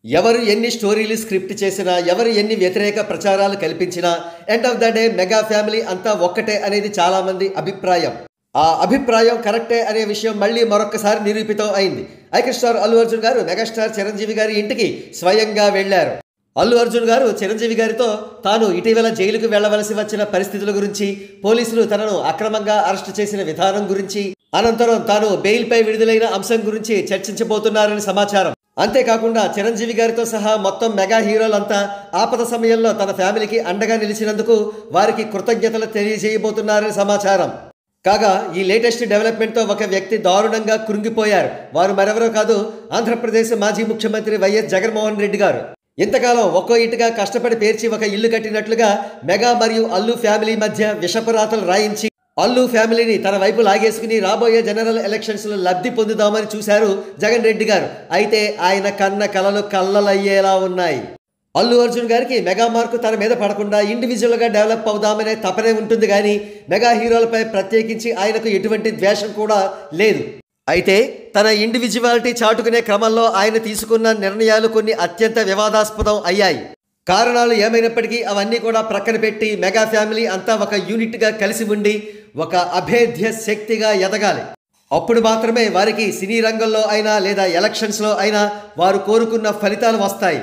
ఎవరు ఎన్ని స్టోరీలు స్క్రిప్ట్ చేసినా, ఎవరు ఎన్ని వ్యతిరేక ప్రచారాలు కల్పించినా, end of the day mega family అంతా ఒక్కటే అనేది చాలామంది అభిప్రాయం. ఆ అభిప్రాయం కరెక్టే అనే విషయం మళ్ళీ మరొక్కసారి నిరూపితం అయింది. ఐకాన్ స్టార్ అల్లు అర్జున్ గారు మెగాస్టార్ చిరంజీవి గారి ఇంటికి స్వయంగా వెళ్లారు. అల్లు అర్జున్ గారు చిరంజీవి గారితో తాను ఇటీవల జైలుకు వెళ్లవలసి వచ్చిన పరిస్థితుల గురించి, పోలీసులు తనను అక్రమంగా అరెస్టు చేసిన విధానం గురించి, అనంతరం తాను బెయిల్పై విడుదలైన అంశం గురించి చర్చించబోతున్నారని సమాచారం. అంతేకాకుండా చిరంజీవి గారితో సహా మొత్తం మెగా హీరోలంతా ఆపద సమయంలో తన ఫ్యామిలీకి అండగా నిలిచినందుకు వారికి కృతజ్ఞతలు తెలియజేయబోతున్నారని సమాచారం. కాగా ఈ లేటెస్ట్ డెవలప్మెంట్తో ఒక వ్యక్తి దారుణంగా కృంగిపోయారు. వారు మరెవరో కాదు, ఆంధ్రప్రదేశ్ మాజీ ముఖ్యమంత్రి వైఎస్ జగన్మోహన్ రెడ్డి గారు. ఇంతకాలం ఒక్కో ఇంటిగా కష్టపడి పేర్చి ఒక ఇల్లు కట్టినట్లుగా మెగా మరియు అల్లు ఫ్యామిలీ మధ్య విషపురాతలు రాయించి అల్లు ఫ్యామిలీని తన వైపు లాగేసుకుని రాబోయే జనరల్ ఎలక్షన్స్లో లబ్ధి పొందుదామని చూశారు జగన్ రెడ్డి గారు. అయితే ఆయన కన్న కలలు కళ్ళలయ్యేలా ఉన్నాయి. అల్లు అర్జున్ గారికి మెగా మార్కు తన మీద పడకుండా ఇండివిజువల్గా డెవలప్ అవుదామనే తపనే ఉంటుంది, కానీ మెగా హీరోలపై ప్రత్యేకించి ఆయనకు ఎటువంటి ద్వేషం కూడా లేదు. అయితే తన ఇండివిజువాలిటీ చాటుకునే క్రమంలో ఆయన తీసుకున్న నిర్ణయాలు కొన్ని అత్యంత వివాదాస్పదం అయ్యాయి. కారణాలు ఏమైనప్పటికీ అవన్నీ కూడా ప్రక్కన పెట్టి మెగా ఫ్యామిలీ అంతా ఒక యూనిట్గా కలిసి ఉండి ఒక అభేద్య శక్తిగా ఎదగాలి. అప్పుడు మాత్రమే వారికి సినీ రంగంలో అయినా లేదా ఎలక్షన్స్లో అయినా వారు కోరుకున్న ఫలితాలు వస్తాయి.